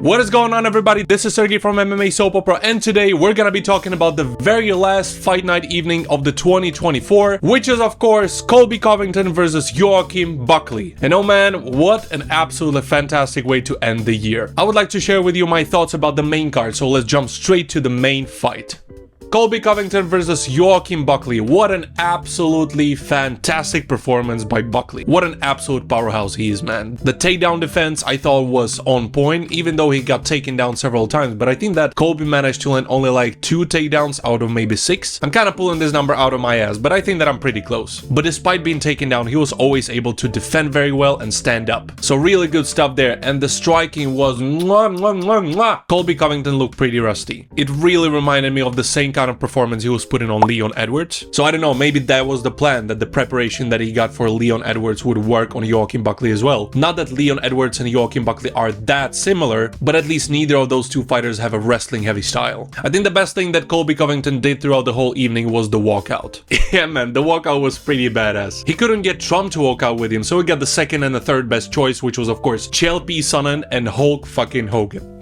What is going on, everybody? This is Sergey from MMA Soap Opera, and today we're gonna be talking about the very last fight night evening of the 2024, which is of course Colby Covington versus Joaquin Buckley. And oh man, what an absolutely fantastic way to end the year. I would like to share with you my thoughts about the main card, so let's jump straight to the main fight. Colby Covington versus Joaquin Buckley. What an absolutely fantastic performance by Buckley. What an absolute powerhouse he is, man. The takedown defense I thought was on point, even though he got taken down several times, but I think that Colby managed to land only like 2 takedowns out of maybe 6. I'm kind of pulling this number out of my ass, but I think that I'm pretty close. But despite being taken down, he was always able to defend very well and stand up. So really good stuff there, and the striking was mwah, mwah, mwah, mwah. Colby Covington looked pretty rusty. It really reminded me of the same kind of performance he was putting on Leon Edwards. So I don't know, maybe that was the plan, that the preparation that he got for Leon Edwards would work on Joaquin Buckley as well. Not that Leon Edwards and Joaquin Buckley are that similar, but at least neither of those two fighters have a wrestling heavy style. I think the best thing that Colby Covington did throughout the whole evening was the walkout. Yeah man, the walkout was pretty badass. He couldn't get Trump to walk out with him, so he got the second and the third best choice, which was of course Chael P. Sonnen and Hulk fucking Hogan.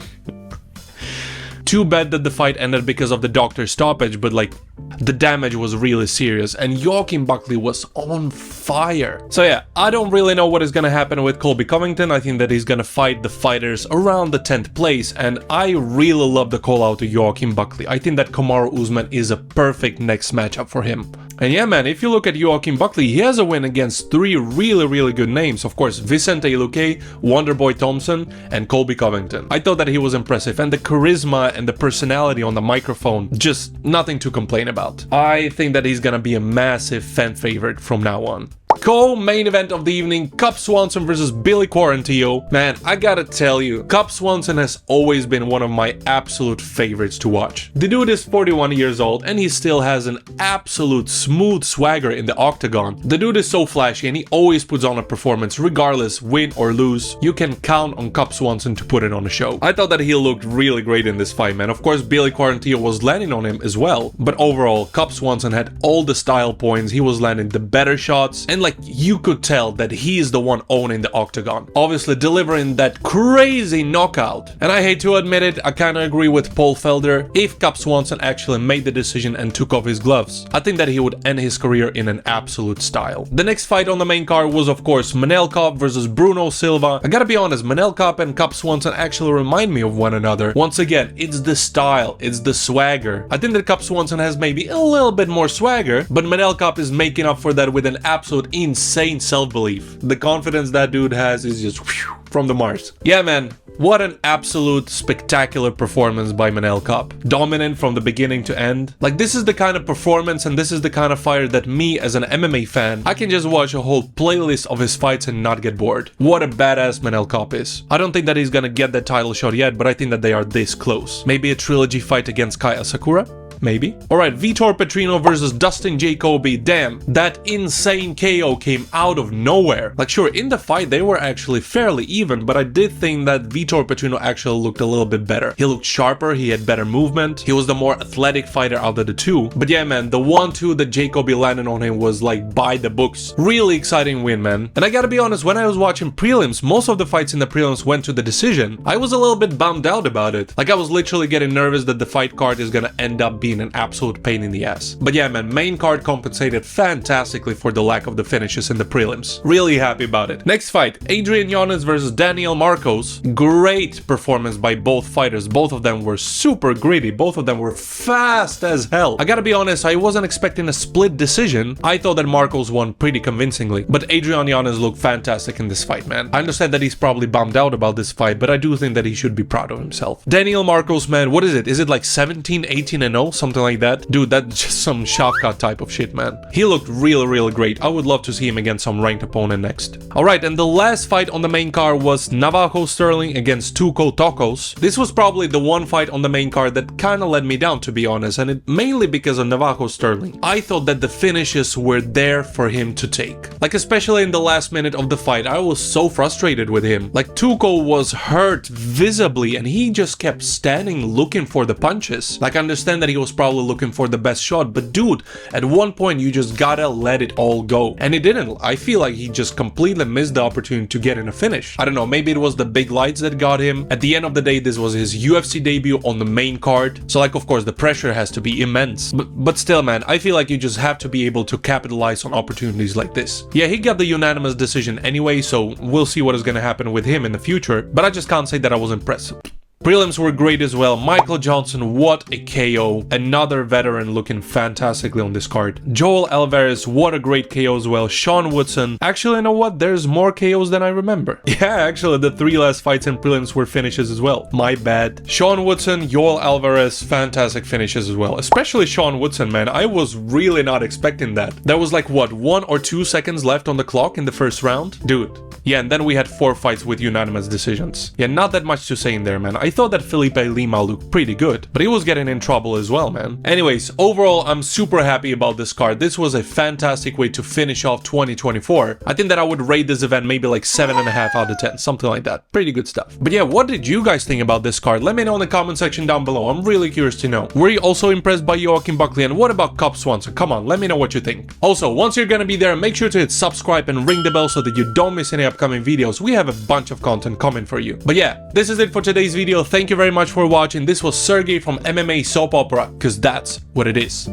Too bad that the fight ended because of the doctor stoppage, but like, the damage was really serious and Joaquin Buckley was on fire. So yeah, I don't really know what is gonna happen with Colby Covington. I think that he's gonna fight the fighters around the 10th place, and I really love the call out to Joaquin Buckley. I think that Kamaru Usman is a perfect next matchup for him. And yeah man, if you look at Joaquin Buckley, he has a win against 3 really good names. Of course, Vicente Luque, Wonderboy Thompson, and Colby Covington. I thought that he was impressive, and the charisma and the personality on the microphone, just nothing to complain about. I think that he's gonna be a massive fan favorite from now on. Co-main event of the evening, Cub Swanson versus Billy Quarantillo. Man, I gotta tell you, Cub Swanson has always been one of my absolute favorites to watch. The dude is 41 years old and he still has an absolute smooth swagger in the octagon. The dude is so flashy and he always puts on a performance regardless, win or lose. You can count on Cub Swanson to put it on a show. I thought that he looked really great in this fight, man. Of course, Billy Quarantillo was landing on him as well, but overall, Cub Swanson had all the style points. He was landing the better shots, and like, you could tell that he is the one owning the octagon, obviously delivering that crazy knockout. And I hate to admit it, I kind of agree with Paul Felder. If Cub Swanson actually made the decision and took off his gloves, I think that he would end his career in an absolute style. The next fight on the main card was of course Manel Kape versus Bruno Silva. I gotta be honest, Manel Kape and Cub Swanson actually remind me of one another. Once again, it's the style, it's the swagger. I think that Cub Swanson has maybe a little bit more swagger, but Manel Kape is making up for that with an absolute insane self-belief. The confidence that dude has is just whew, from the Mars. Yeah man, what an absolute spectacular performance by Manel Kape. Dominant from the beginning to end. Like, this is the kind of performance and this is the kind of fighter that me as an MMA fan, I can just watch a whole playlist of his fights and not get bored. What a badass Manel Kape is. I don't think that he's gonna get that title shot yet, but I think that they are this close. Maybe a trilogy fight against Kai Asakura? Maybe. Alright, Vitor Petrino versus Dustin Jacoby. Damn, that insane KO came out of nowhere. Like, sure, in the fight they were actually fairly even, but I did think that Vitor Petrino actually looked a little bit better. He looked sharper, he had better movement, he was the more athletic fighter out of the two. But yeah man, the 1-2 that Jacoby landed on him was like by the books. Really exciting win, man. And I gotta be honest, when I was watching prelims, most of the fights in the prelims went to the decision. I was a little bit bummed out about it. Like, I was literally getting nervous that the fight card is gonna end up being an absolute pain in the ass. But yeah man, main card compensated fantastically for the lack of the finishes in the prelims. Really happy about it. Next fight, Adrian Yanez versus Daniel Marcos. Great performance by both fighters. Both of them were super gritty. Both of them were fast as hell. I gotta be honest, I wasn't expecting a split decision. I thought that Marcos won pretty convincingly, but Adrian Yanez looked fantastic in this fight, man. I understand that he's probably bummed out about this fight, but I do think that he should be proud of himself. Daniel Marcos, man, what is it? Is it like 17, 18 and 0? Something like that? Dude, that's just some shotgun type of shit, man. He looked really great. I would love to see him against some ranked opponent next. Alright, and the last fight on the main card was Navajo Sterling against Tuco Tocos. This was probably the one fight on the main card that kinda let me down, to be honest, and it mainly because of Navajo Sterling. I thought that the finishes were there for him to take. Like, especially in the last minute of the fight, I was so frustrated with him. Like, Tuco was hurt visibly and he just kept standing looking for the punches. Like, I understand that he was probably looking for the best shot, but dude, at one point you just gotta let it all go. And he didn't. I feel like he just completely missed the opportunity to get in a finish. I don't know, maybe it was the big lights that got him. At the end of the day, this was his UFC debut on the main card. So like, of course, the pressure has to be immense. But still, man, I feel like you just have to be able to capitalize on opportunities like this. Yeah, he got the unanimous decision anyway, so we'll see what is gonna happen with him in the future. But I just can't say that I was impressed. Prelims were great as well. Michael Johnson, what a KO. Another veteran looking fantastically on this card. Joel Alvarez, what a great KO as well. Sean Woodson. Actually, you know what? There's more KOs than I remember. Yeah, actually, the 3 last fights in prelims were finishes as well. My bad. Sean Woodson, Joel Alvarez, fantastic finishes as well. Especially Sean Woodson, man. I was really not expecting that. There was like, what, 1 or 2 seconds left on the clock in the first round? Dude. Yeah, and then we had 4 fights with unanimous decisions. Yeah, not that much to say in there, man. I thought that Felipe Lima looked pretty good, but he was getting in trouble as well, man. Anyways, overall, I'm super happy about this card. This was a fantastic way to finish off 2024. I think that I would rate this event maybe like 7.5 out of 10, something like that. Pretty good stuff. But yeah, what did you guys think about this card? Let me know in the comment section down below. I'm really curious to know. Were you also impressed by Joaquin Buckley? And what about Cub Swanson? Come on, let me know what you think. Also, once you're gonna be there, make sure to hit subscribe and ring the bell so that you don't miss any upcoming videos. We have a bunch of content coming for you. But yeah, this is it for today's video. Thank you very much for watching. This was Sergey from MMA Soap Opera, because that's what it is.